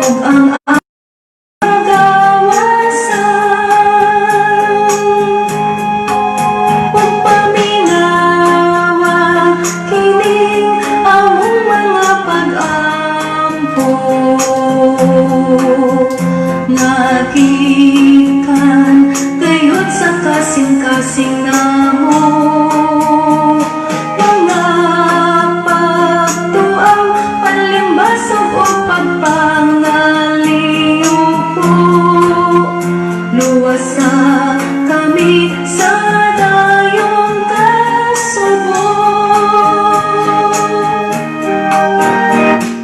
ug ang agawasan pagpaminawa kining among mga pag-ampo nakikan gayud sa kasing-kasing namo mga pagtuang panlimbasog o pagpangaliw po luwasa kami sa dayong kasubok.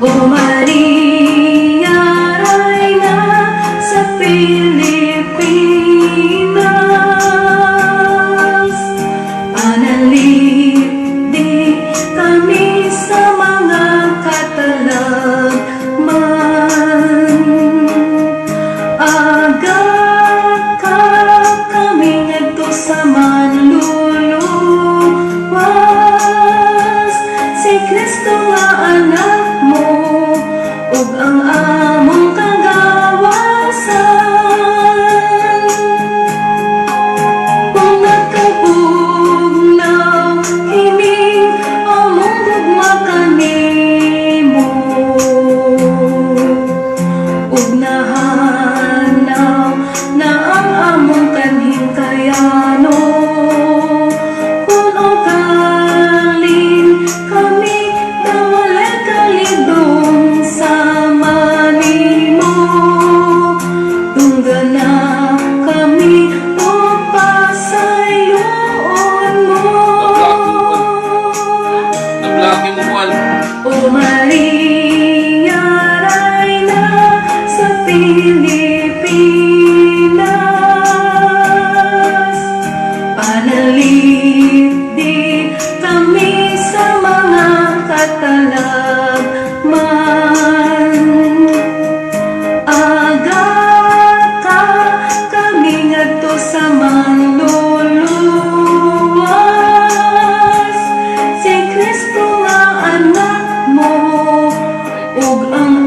O Maria, Reyna sa Pilipinas, panalip di kami sa mga katalagman. Agad ka kami ngadto sa manluluwas, si Kristo nga anak mo ug ang among kagawasan. Kung nagkabugnaw hining among gugma kanimo ug nahanaw na ang among kanhing kayano, kuno kaling kami na walay kalidong sama nimo. Tungga na kami pasayon mo. Nablaki mo mo. O Maria, Reyna sa Pilipinas, panalip di kami sa mga katalagman. Agad ka kami ngadto sa manluluwas, si Kristo nga anak mo ug ang